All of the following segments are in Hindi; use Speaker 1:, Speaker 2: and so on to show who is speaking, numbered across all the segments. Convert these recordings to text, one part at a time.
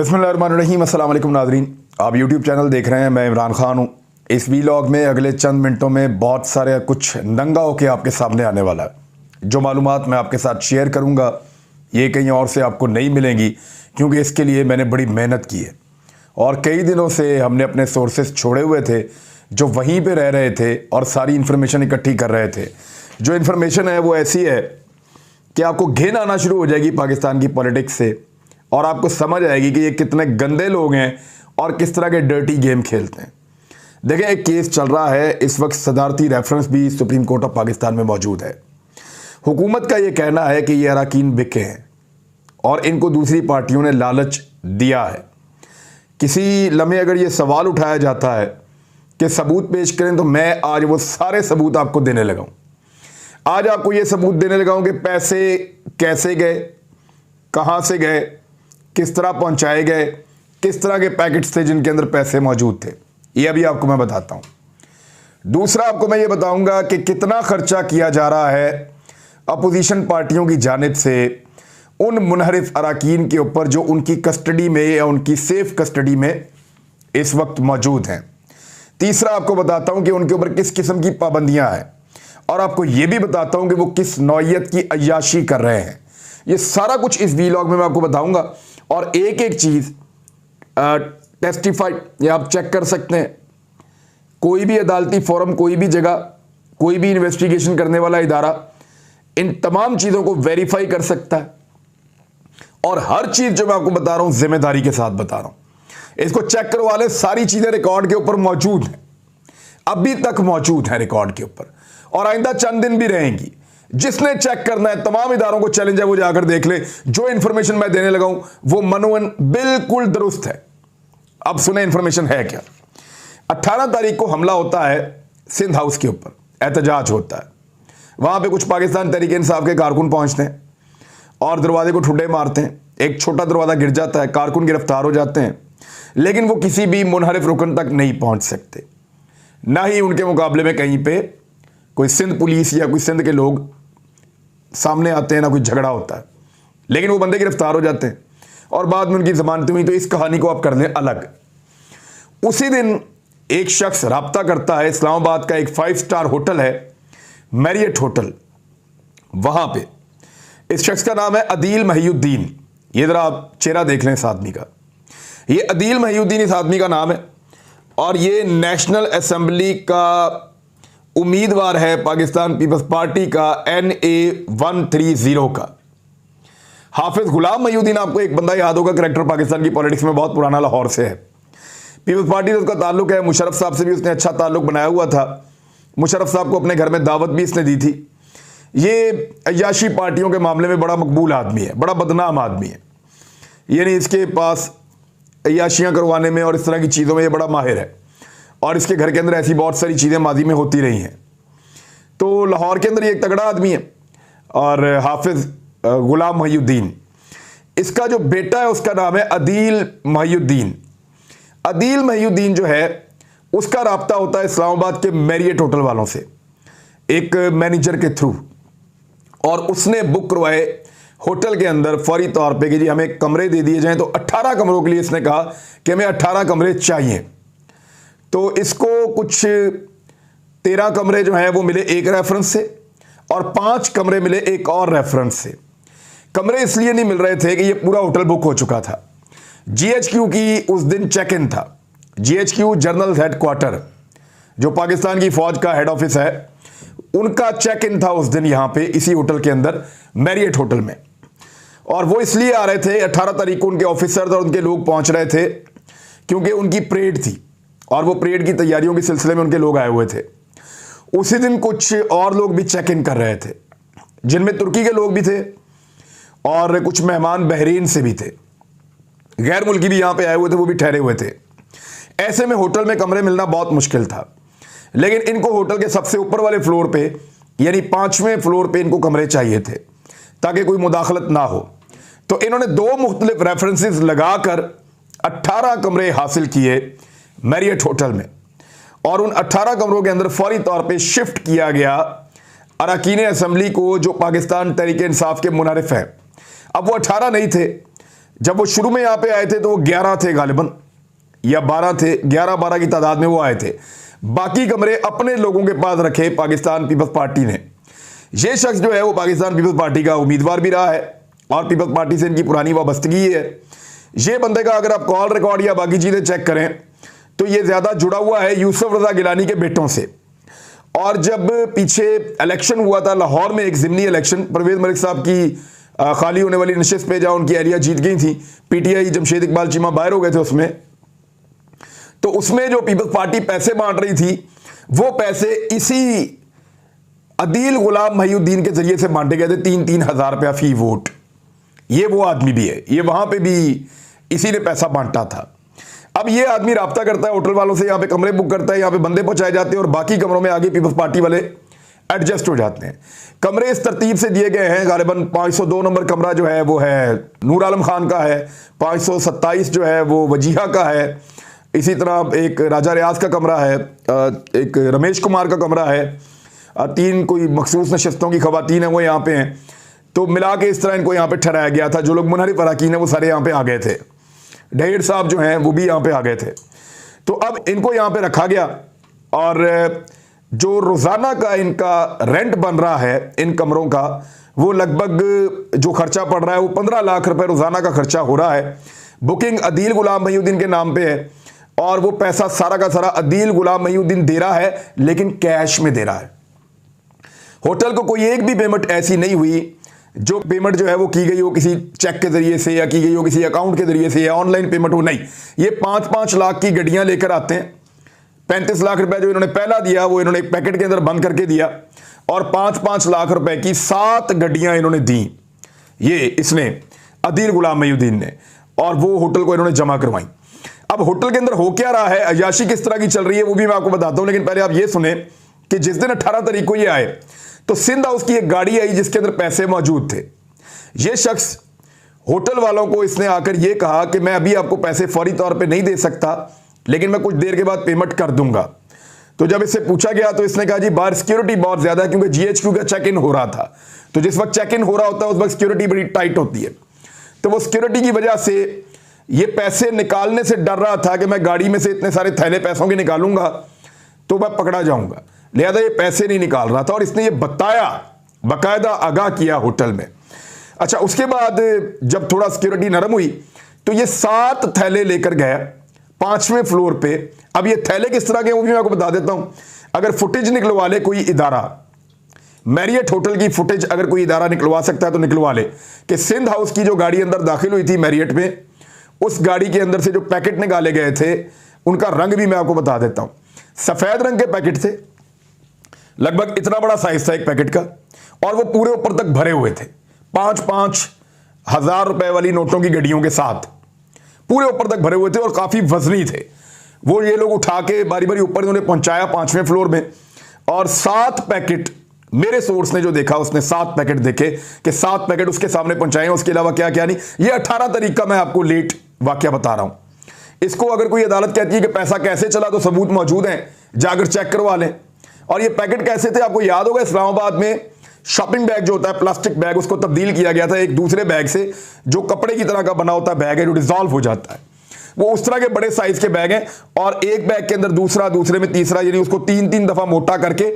Speaker 1: बिस्मिल्लाहिर्रहमानिर्रहीम। अस्सलाम वालेकुम नाज़रीन, आप यूट्यूब चैनल देख रहे हैं। मैं इमरान खान हूँ। इस वीलॉग में अगले चंद मिनटों में बहुत सारे कुछ नंगा होके आपके सामने आने वाला है। जो मालूमात मैं आपके साथ शेयर करूँगा ये कहीं और से आपको नहीं मिलेंगी, क्योंकि इसके लिए मैंने बड़ी मेहनत की है और कई दिनों से हमने अपने सोर्सेज छोड़े हुए थे जो वहीं पर रह रहे थे और सारी इन्फॉर्मेशन इकट्ठी कर रहे थे। जो इन्फॉर्मेशन है वो ऐसी है कि आपको घिन आना शुरू हो जाएगी पाकिस्तान की पॉलिटिक्स से और आपको समझ आएगी कि ये कितने गंदे लोग हैं और किस तरह के डर्टी गेम खेलते हैं। देखें, एक केस चल रहा है इस वक्त, सदारती रेफरेंस भी सुप्रीम कोर्ट ऑफ पाकिस्तान में मौजूद है। हुकूमत का ये कहना है कि ये अरकान बिके हैं और इनको दूसरी पार्टियों ने लालच दिया है। किसी लम्हे अगर ये सवाल उठाया जाता है कि सबूत पेश करें, तो मैं आज वो सारे सबूत आपको देने लगा हूँ। आज आपको ये सबूत देने लगा हूँ कि पैसे कैसे गए, कहाँ से गए, किस तरह पहुंचाए गए, किस तरह के पैकेट्स थे जिनके अंदर पैसे मौजूद थे, ये अभी आपको मैं बताता हूं। दूसरा, आपको मैं ये बताऊंगा कि कितना खर्चा किया जा रहा है अपोजिशन पार्टियों की जानिब से उन मुनहरिफ अरकान के ऊपर जो उनकी कस्टडी में या उनकी सेफ कस्टडी में इस वक्त मौजूद हैं। तीसरा, आपको बताता हूं कि उनके ऊपर किस किस्म की पाबंदियां हैं और आपको यह भी बताता हूं कि वो किस नौइयत की अय्याशी कर रहे हैं। ये सारा कुछ इस वीलॉग में मैं आपको बताऊंगा और एक एक चीज़ टेस्टिफाइड या आप चेक कर सकते हैं। कोई भी अदालती फोरम, कोई भी जगह, कोई भी इन्वेस्टिगेशन करने वाला इदारा इन तमाम चीज़ों को वेरीफाई कर सकता है और हर चीज़ जो मैं आपको बता रहा हूं जिम्मेदारी के साथ बता रहा हूं। इसको चेक करवा ले, सारी चीज़ें रिकॉर्ड के ऊपर मौजूद हैं, अभी तक मौजूद है रिकॉर्ड के ऊपर और आइंदा चंद दिन भी रहेंगी। जिसने चेक करना है, तमाम इदारों को चैलेंज है, वो जाकर देख ले। जो इंफॉर्मेशन मैं देने लगा हूं वो मनोवन बिल्कुल दुरुस्त है। अब सुने इंफॉर्मेशन है क्या। 18 तारीख को हमला होता है सिंध हाउस के ऊपर, एहतजाज होता है। वहां पे कुछ पाकिस्तान तहरीक इंसाफ के कारकुन पहुंचते हैं और दरवाजे को ठुड्डे मारते हैं। एक छोटा दरवाजा गिर जाता है, कारकुन गिरफ्तार हो जाते हैं, लेकिन वो किसी भी मुनहरिफ रुकन तक नहीं पहुंच सकते। ना ही उनके मुकाबले में कहीं पे कोई सिंध पुलिस या कोई सिंध के लोग सामने आते हैं, ना कोई झगड़ा होता है, लेकिन वो बंदे गिरफ्तार हो जाते हैं और बाद में उनकी जमानत हुई। तो इस कहानी को आप कर लें अलग। उसी दिन एक शख्स राब्ता करता है, इस्लामाबाद का एक 5 स्टार होटल है, मैरियट होटल, वहां पे इस शख्स का नाम है अदील महिउद्दीन। ये जरा आप चेहरा देख लें इस आदमी का। ये अदील महिउद्दीन इस आदमी का नाम है और ये नेशनल असेंबली का उम्मीदवार है पाकिस्तान पीपल्स पार्टी का NA 130 का। हाफिज गुलाम महिउद्दीन, आपको एक बंदा याद होगा, करेक्टर पाकिस्तान की पॉलिटिक्स में बहुत पुराना, लाहौर से है। पीपल्स पार्टी से उसका ताल्लुक है। मुशर्रफ साहब से भी उसने अच्छा ताल्लुक बनाया हुआ था। मुशर्रफ साहब को अपने घर में दावत भी इसने दी थी। ये अय्याशी पार्टियों के मामले में बड़ा मकबूल आदमी है, बड़ा बदनाम आदमी है। यानी इसके पास अय्याशियाँ करवाने में और इस तरह की चीज़ों में ये बड़ा माहिर है और इसके घर के अंदर ऐसी बहुत सारी चीज़ें माजी में होती रही हैं। तो लाहौर के अंदर ये एक तगड़ा आदमी है और हाफिज गुलाम महिउद्दीन, इसका जो बेटा है उसका नाम है अदील महिउद्दीन। अदील महिउद्दीन जो है उसका राब्ता होता है इस्लामाबाद के मैरियट होटल वालों से, एक मैनेजर के थ्रू, और उसने बुक करवाए होटल के अंदर फौरी तौर पे कि जी हमें कमरे दे दिए जाएं। तो 18 कमरों के लिए इसने कहा कि हमें 18 कमरे चाहिए। तो इसको कुछ 13 कमरे जो हैं वो मिले एक रेफरेंस से और 5 कमरे मिले एक और रेफरेंस से। कमरे इसलिए नहीं मिल रहे थे कि ये पूरा होटल बुक हो चुका था। GHQ की उस दिन चेक इन था। GHQ जनरल हेडक्वार्टर, जो पाकिस्तान की फौज का हेड ऑफिस है, उनका चेक इन था उस दिन यहाँ पे इसी होटल के अंदर, मैरियट होटल में। और वो इसलिए आ रहे थे, 18 तारीख को उनके ऑफिसर्स और उनके लोग पहुंच रहे थे क्योंकि उनकी परेड थी और वो परेड की तैयारियों के सिलसिले में उनके लोग आए हुए थे। उसी दिन कुछ और लोग भी चेक इन कर रहे थे, जिनमें तुर्की के लोग भी थे और कुछ मेहमान बहरीन से भी थे, गैर मुल्की भी यहाँ पे आए हुए थे, वो भी ठहरे हुए थे। ऐसे में होटल में कमरे मिलना बहुत मुश्किल था, लेकिन इनको होटल के सबसे ऊपर वाले फ्लोर पे यानी 5वें फ्लोर पे इनको कमरे चाहिए थे ताकि कोई मुदाखलत ना हो। तो इन्होंने 2 मुख्तलिफ रेफरेंसेस लगाकर 18 कमरे हासिल किए मैरियट होटल में और उन 18 कमरों के अंदर फौरी तौर पे शिफ्ट किया गया अरकान असेंबली को जो पाकिस्तान तहरीक इंसाफ के मुनारिफ हैं। अब वो 18 नहीं थे, जब वो शुरू में यहां पे आए थे तो वो 11 थे गालिबन, या 12 थे, 11-12 की तादाद में वो आए थे। बाकी कमरे अपने लोगों के पास रखे पाकिस्तान पीपल्स पार्टी ने। ये शख्स जो है वो पाकिस्तान पीपल्स पार्टी का उम्मीदवार भी रहा है और पीपल्स पार्टी से इनकी पुरानी वाबस्तगी है। ये बंदे का अगर आप कॉल रिकॉर्ड या बाकी चीजें चेक करें तो ये ज्यादा जुड़ा हुआ है यूसुफ रजा गिलानी के बेटों से। और जब पीछे इलेक्शन हुआ था लाहौर में, एक ज़िमनी इलेक्शन, परवेज मलिक साहब की खाली होने वाली नशिस्त पे जहां उनकी एरिया जीत गई थी, पीटीआई जमशेद इकबाल चीमा बाहर हो गए थे उसमें, तो उसमें जो पीपल्स पार्टी पैसे बांट रही थी वो पैसे इसी अदील गुलाम महिउद्दीन के जरिए से बांटे गए थे, 3-3 हज़ार रुपया फी वोट। ये वो आदमी भी है, ये वहां पे भी इसी ने पैसा बांटा था। अब ये आदमी राब्ता करता है होटल वालों से, यहाँ पे कमरे बुक करता है, यहाँ पे बंदे पहुंचाए जाते हैं और बाकी कमरों में आगे पीपल्स पार्टी वाले एडजस्ट हो जाते हैं। कमरे इस तरतीब से दिए गए हैं, गालिबन 502 नंबर कमरा जो है वो है नूर आलम खान का है, 527 जो है वो वजीहा का है, इसी तरह एक राजा रियाज का कमरा है, एक रमेश कुमार का कमरा है, 3 कोई मखसूस नशिस्तों की खवातीन है वो यहाँ पे हैं। तो मिला के इस तरह इनको यहाँ पे ठहराया गया था। जो लोग मुनहरिफ अराकीन है वो सारे यहाँ पे आ गए थे, ढेर साहब जो हैं वो भी यहाँ पे आ गए थे। तो अब इनको यहाँ पे रखा गया और जो रोजाना का इनका रेंट बन रहा है इन कमरों का, वो लगभग जो खर्चा पड़ रहा है वो 15 लाख रुपए रोजाना का खर्चा हो रहा है। बुकिंग अदील गुलाम महिउद्दीन के नाम पे है और वो पैसा सारा का सारा अदील गुलाम महिउद्दीन दे रहा है, लेकिन कैश में दे रहा है। होटल को कोई एक भी पेमेंट ऐसी नहीं हुई जो पेमेंट जो है वो की गई हो किसी चेक के जरिए से या की गई हो किसी अकाउंट के जरिए से या ऑनलाइन पेमेंट हो, नहीं। ये 5-5 लाख की गड्डियां लेकर आते हैं। 35 लाख रुपए जो इन्होंने पहला दिया वो इन्होंने एक पैकेट के अंदर बंद करके दिया और 5-5 लाख रुपए की 7 गड्डियां इन्होंने दी, ये इसने अदील गुलाम महिउद्दीन ने, और वो होटल को इन्होंने जमा करवाई। अब होटल के अंदर हो क्या रहा है, अयाशी किस तरह की चल रही है वो भी मैं आपको बताता हूं, लेकिन पहले आप ये सुने कि जिस दिन 18 तारीख को ये आए तो सिंध हाउस की एक गाड़ी आई जिसके अंदर पैसे मौजूद थे। ये शख्स होटल वालों को इसने आकर ये कहा कि मैं अभी आपको पैसे फौरी तौर पे नहीं दे सकता, लेकिन मैं कुछ देर के बाद पेमेंट कर दूंगा। तो जब इससे पूछा गया तो इसने कहा जी बाहर सिक्योरिटी बहुत ज्यादा है, क्योंकि जीएचक्यू का चेक इन हो रहा था। तो जिस वक्त चेक इन हो रहा होता है उस वक्त सिक्योरिटी बड़ी टाइट होती है, तो वो सिक्योरिटी की वजह से ये पैसे निकालने से डर रहा था कि मैं गाड़ी में से इतने सारे थैले पैसों के निकालूंगा तो मैं पकड़ा जाऊंगा, लिहाजा ये पैसे नहीं निकाल रहा था और इसने ये बताया, बाकायदा आगाह किया होटल में। अच्छा, उसके बाद जब थोड़ा सिक्योरिटी नरम हुई तो ये 7 थैले लेकर गया 5वें फ्लोर पे। अब ये थैले किस तरह के वो भी मैं आपको बता देता हूं। अगर फुटेज निकलवा ले कोई इदारा, मैरियट होटल की फुटेज अगर कोई इदारा निकलवा सकता है तो निकलवा ले कि सिंध हाउस की जो गाड़ी अंदर दाखिल हुई थी मैरियट में, उस गाड़ी के अंदर से जो पैकेट निकाले गए थे उनका रंग भी मैं आपको बता देता हूं। सफेद रंग के पैकेट थे, लगभग इतना बड़ा साइज था एक पैकेट का, और वो पूरे ऊपर तक भरे हुए थे 5-5 हजार रुपए वाली नोटों की गड्डियों के साथ पूरे ऊपर तक भरे हुए थे और काफी वजनी थे। वो ये लोग उठा के बारी बारी ऊपर इन्होंने पहुंचाया 5वें फ्लोर में, और 7 पैकेट मेरे सोर्स ने जो देखा उसने 7 पैकेट देखे कि 7 पैकेट उसके सामने पहुंचाए, उसके अलावा क्या क्या नहीं। ये 18 तारीख का मैं आपको लेट वाकया बता रहा हूं। इसको अगर कोई अदालत कहती है कि पैसा कैसे चला तो सबूत मौजूद हैं, जाकर चेक करवा लें। और ये पैकेट कैसे थे आपको याद होगा, इस्लामाबाद में शॉपिंग बैग जो होता है प्लास्टिक बैग, उसको तब्दील किया गया था एक दूसरे बैग से जो कपड़े की तरह का बना होता है बैग है जो डिजॉल्व हो जाता है, वो उस तरह के बड़े साइज के बैग हैं। और एक बैग के अंदर दूसरा, दूसरे में तीसरा, यानी उसको 3-3 दफा मोटा करके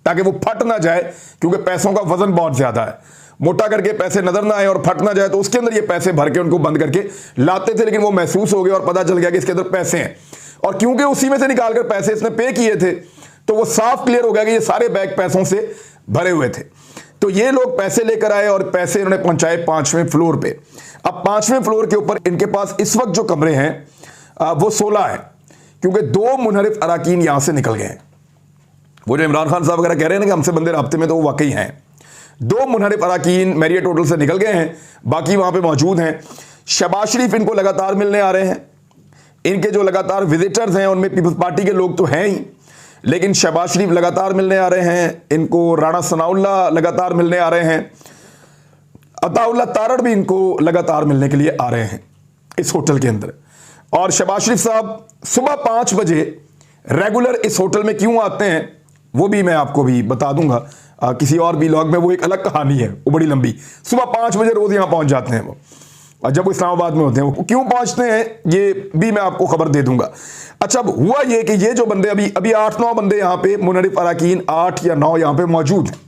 Speaker 1: ताकि वो फट ना जाए, क्योंकि पैसों का वजन बहुत ज्यादा है, मोटा करके पैसे नजर ना आए और फट ना जाए, तो उसके अंदर ये पैसे भर के उनको बंद करके लाते थे। लेकिन वो महसूस हो गया और पता चल गया कि इसके अंदर पैसे हैं, और क्योंकि उसी में से निकालकर पैसे इसने पे किए थे तो वो साफ क्लियर हो गया कि ये सारे बैग पैसों से भरे हुए थे। तो ये लोग पैसे लेकर आए और पैसे इन्होंने पहुंचाए 5वें फ्लोर पे। अब 5वें फ्लोर के ऊपर इनके पास इस वक्त जो कमरे हैं वो 16 हैं, क्योंकि 2 मुनहरिफ अराकीन यहां से निकल गए हैं। वो जो इमरान खान साहब वगैरह कह रहे हैं ना कि हमसे बंदे राब्ते में, तो वो वाकई हैं। 2 मुनहरिफ अराकीन मैरियट होटल से निकल गए हैं, बाकी वहां पे मौजूद हैं। शहबाज शरीफ इनको लगातार मिलने आ रहे हैं। इनके जो लगातार विजिटर्स हैं उनमें पीपल्स पार्टी के लोग तो हैं ही, लेकिन शहबाज शरीफ लगातार मिलने आ रहे हैं, इनको राणा सनाउल्लाह लगातार मिलने आ रहे हैं, अताउल्लाह तारड़ भी इनको लगातार मिलने के लिए आ रहे हैं इस होटल के अंदर। और शहबाज शरीफ साहब सुबह 5 बजे रेगुलर इस होटल में क्यों आते हैं वो भी मैं आपको भी बता दूंगा किसी और व्लॉग में, वो एक अलग कहानी है, वो बड़ी लंबी। सुबह 5 बजे रोज यहां पहुंच जाते हैं वो, और जब वो इस्लामाबाद में होते हैं वो क्यों पहुंचते हैं ये भी मैं आपको खबर दे दूंगा। अच्छा, अब हुआ ये कि ये जो बंदे अभी 8-9 बंदे यहाँ पे मुनरिफ अराकीन 8 या 9 यहाँ पे मौजूद हैं,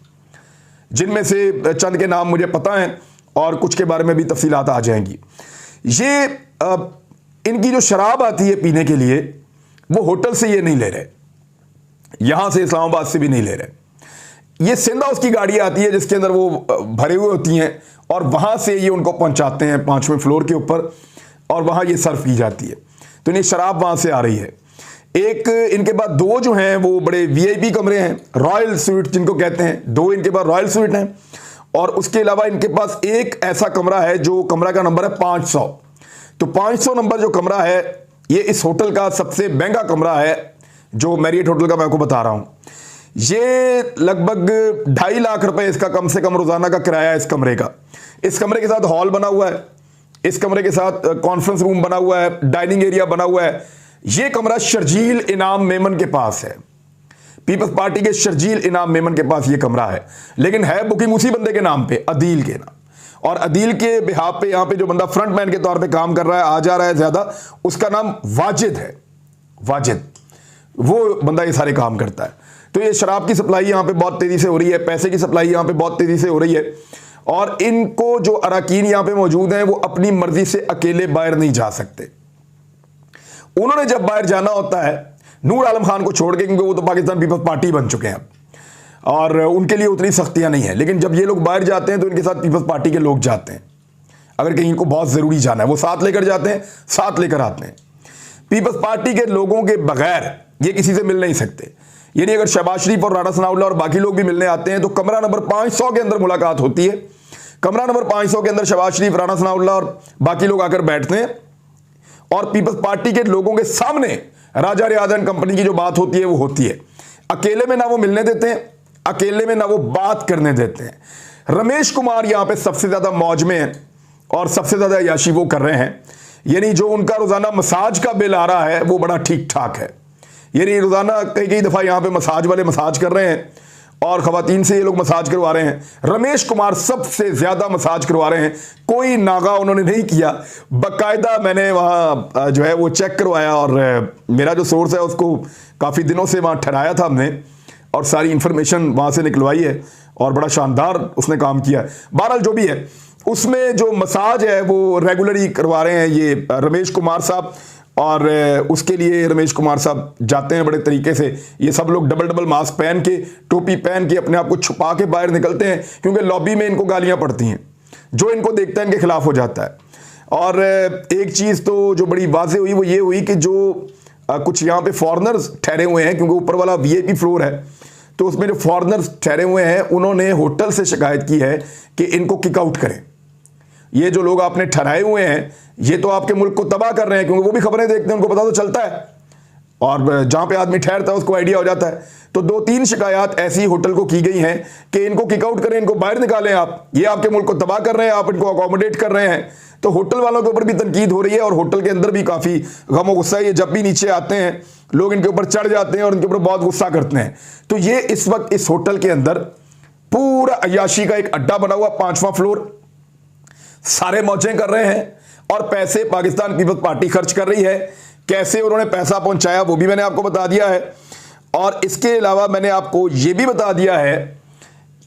Speaker 1: जिनमें से चंद के नाम मुझे पता है और कुछ के बारे में भी तफसीलात आ जाएंगी। ये इनकी जो शराब आती है पीने के लिए वो होटल से ये नहीं ले रहे, यहां से इस्लामाबाद से भी नहीं ले रहे, ये सिंध हाउस की गाड़ी आती है जिसके अंदर वो भरे हुए होती हैं और वहां से ये उनको पहुंचाते हैं 5वें फ्लोर के ऊपर और वहां ये सर्व की जाती है। तो ये शराब वहां से आ रही है। एक इनके पास 2 जो हैं वो बड़े वीआईपी कमरे हैं, रॉयल स्वीट जिनको कहते हैं, 2 इनके पास रॉयल स्वीट हैं और उसके अलावा इनके पास एक ऐसा कमरा है जो कमरा का नंबर है 500। तो 500 नंबर जो कमरा है ये इस होटल का सबसे महंगा कमरा है जो मैरियट होटल का मैं आपको बता रहा हूं। ये लगभग 2.5 लाख रुपए इसका कम से कम रोजाना का किराया है इस कमरे का। इस कमरे के साथ हॉल बना हुआ है, इस कमरे के साथ कॉन्फ्रेंस रूम बना हुआ है, डाइनिंग एरिया बना हुआ है। यह कमरा शर्जील इनाम मेमन के पास है, पीपल्स पार्टी के शर्जील इनाम मेमन के पास यह कमरा है, लेकिन है बुकिंग उसी बंदे के नाम पे, अदील के नाम। और अदील के बिहाफ पे यहां पे जो बंदा फ्रंटमैन के तौर पे काम कर रहा है, आ जा रहा है ज्यादा, उसका नाम वाजिद है। वाजिद वो बंदा ये सारे काम करता है। तो ये शराब की सप्लाई यहां पे बहुत तेजी से हो रही है, पैसे की सप्लाई यहां पे बहुत तेजी से हो रही है और इनको जो अराकीन यहां पे मौजूद हैं वो अपनी मर्जी से अकेले बाहर नहीं जा सकते। उन्होंने जब बाहर जाना होता है नूर आलम खान को छोड़ के, क्योंकि वो तो पाकिस्तान पीपल्स पार्टी बन चुके हैं अब और उनके लिए उतनी सख्तियां नहीं है, लेकिन जब ये लोग बाहर जाते हैं तो इनके साथ पीपल्स पार्टी के लोग जाते हैं। अगर कहीं इनको बहुत जरूरी जाना है वो साथ लेकर जाते हैं, साथ लेकर आते हैं। पीपल्स पार्टी के लोगों के बगैर ये किसी से मिल नहीं सकते। यानी अगर शहबाज शरीफ और राणा सनाउल्लाह और बाकी लोग भी मिलने आते हैं तो कमरा नंबर 500 के अंदर मुलाकात होती है। कमरा नंबर 500 के अंदर शहबाज शरीफ, राणा सनाउल्लाह और बाकी लोग आकर बैठते हैं और पीपल्स पार्टी के लोगों के सामने राजा रियाज एंड कंपनी की जो बात होती है वो होती है। अकेले में ना वो मिलने देते हैं, अकेले में ना वो बात करने देते हैं। रमेश कुमार यहां पे सबसे ज्यादा मौज में है और सबसे ज्यादा अय्याशी वो कर रहे हैं। यानी जो उनका रोजाना मसाज का बिल आ रहा है वो बड़ा ठीक ठाक है। यानी रोजाना कई दफा यहां पे मसाज वाले मसाज कर रहे हैं और खवातीन से ये लोग मसाज करवा रहे हैं। रमेश कुमार सबसे ज्यादा मसाज करवा रहे हैं, कोई नागा उन्होंने नहीं किया। बाकायदा मैंने वहां जो है वो चेक करवाया और मेरा जो सोर्स है उसको काफी दिनों से वहां ठहराया था हमने और सारी इंफॉर्मेशन वहां से निकलवाई है और बड़ा शानदार उसने काम किया है। बहरहाल जो भी है उसमें जो मसाज है वो रेगुलरली करवा रहे हैं ये रमेश कुमार साहब और उसके लिए रमेश कुमार साहब जाते हैं बड़े तरीके से। ये सब लोग डबल मास्क पहन के, टोपी पहन के, अपने आप को छुपा के बाहर निकलते हैं क्योंकि लॉबी में इनको गालियां पड़ती हैं, जो इनको देखता है इनके खिलाफ हो जाता है। और एक चीज़ तो जो बड़ी वाज़ेह हुई वो ये हुई कि जो कुछ यहाँ पे फॉरेनर्स ठहरे हुए हैं, क्योंकि ऊपर वाला वीआईपी फ्लोर है, तो उसमें जो फॉरेनर्स ठहरे हुए हैं उन्होंने होटल से शिकायत की है कि इनको किक आउट करें। ये जो लोग आपने ठहराए हुए हैं ये तो आपके मुल्क को तबाह कर रहे हैं, क्योंकि वो भी खबरें देखते हैं, उनको पता तो चलता है और जहां पे आदमी ठहरता है उसको आइडिया हो जाता है। तो 2-3 शिकायत ऐसी होटल को की गई हैं कि इनको किक आउट करें, इनको बाहर निकालें, आप ये आपके मुल्क को तबाह कर रहे हैं, आप इनको अकोमोडेट कर रहे हैं। तो होटल वालों के ऊपर भी तनकीद हो रही है और होटल के अंदर भी काफी गम और गुस्सा है। ये जब भी नीचे आते हैं लोग इनके ऊपर चढ़ जाते हैं और इनके ऊपर बहुत गुस्सा करते हैं। तो ये इस वक्त इस होटल के अंदर पूरा अय्याशी का एक अड्डा बना हुआ, 5वां फ्लोर, सारे मौजें कर रहे हैं और पैसे पाकिस्तान पीपल्स पार्टी खर्च कर रही है। कैसे उन्होंने पैसा पहुंचाया वो भी मैंने आपको बता दिया है और इसके अलावा मैंने आपको यह भी बता दिया है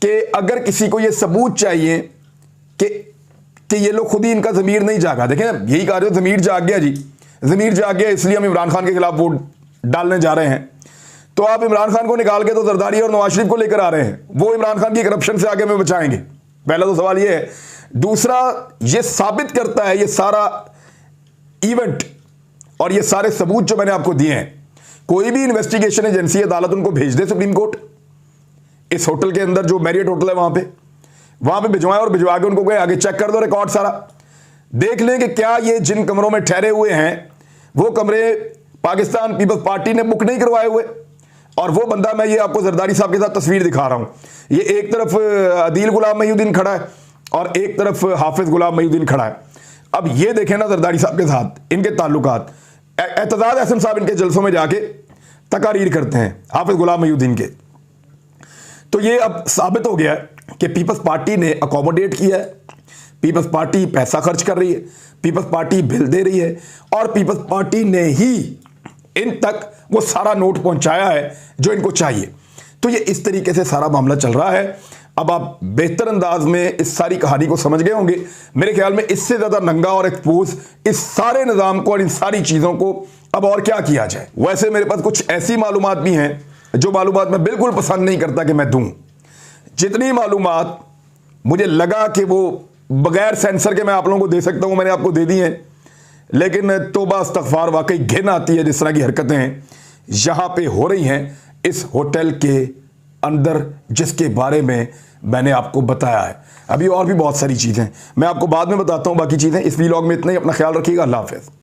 Speaker 1: कि अगर किसी को यह सबूत चाहिए कि ये लोग खुद ही, इनका ज़मीर नहीं जागा, देखें यही कहा रहे हो, ज़मीर जाग गया जी, ज़मीर जाग गया इसलिए हम इमरान खान के खिलाफ वोट डालने जा रहे हैं। तो आप इमरान खान को निकाल के तो जरदारी और नवाज शरीफ को लेकर आ रहे हैं, वो इमरान खान की करप्शन से आगे में बचाएंगे। पहला तो सवाल ये है। दूसरा, ये साबित करता है ये सारा इवेंट और ये सारे सबूत जो मैंने आपको दिए हैं, कोई भी इन्वेस्टिगेशन एजेंसी, अदालत उनको भेज दे सुप्रीम कोर्ट, इस होटल के अंदर जो मैरियट होटल है वहां पे भिजवाएं और भिजवा के उनको कहें आगे चेक कर दो रिकॉर्ड सारा, देख लें कि क्या ये जिन कमरों में ठहरे हुए हैं वो कमरे पाकिस्तान पीपल्स पार्टी ने बुक नहीं करवाए हुए। और वो बंदा, मैं ये आपको जरदारी साहब के साथ तस्वीर दिखा रहा हूं, ये एक तरफ अदील गुलाम महिउद्दीन खड़ा है और एक तरफ हाफिज गुलाम महिउद्दीन खड़ा है। अब ये देखें ना जरदारी साहब के साथ इनके ताल्लुकात, एतजाज अहसन साहब इनके जलसों में जाके तकारीर करते हैं हाफिज गुलाम महिउद्दीन के। तो ये अब साबित हो गया कि पीपल्स पार्टी ने अकोमोडेट किया है, पीपल्स पार्टी पैसा खर्च कर रही है, पीपल्स पार्टी बिल दे रही है और पीपल्स पार्टी ने ही इन तक वो सारा नोट पहुंचाया है जो इनको चाहिए। तो ये इस तरीके से सारा मामला चल रहा है। अब आप बेहतर अंदाज में इस सारी कहानी को समझ गए होंगे। मेरे ख्याल में इससे ज्यादा नंगा और एक्सपोज इस सारे निजाम को और इन सारी चीजों को अब और क्या किया जाए। वैसे मेरे पास कुछ ऐसी मालूमात भी हैं जो मालूमात मैं बिल्कुल पसंद नहीं करता कि मैं दूं। जितनी मालूमात मुझे लगा कि वो बगैर सेंसर के मैं आप लोगों को दे सकता हूं, मैंने आपको दे दी हैं। लेकिन तौबा इस्तग़फ़ार, वाकई घिन आती है जिस तरह की हरकतें यहां पे हो रही हैं इस होटल के अंदर, जिसके बारे में मैंने आपको बताया है। अभी और भी बहुत सारी चीज़ें मैं आपको बाद में बताता हूं। बाकी चीज़ें इस वीलॉग में इतना ही। अपना ख्याल रखिएगा। अल्लाह हाफ़िज़।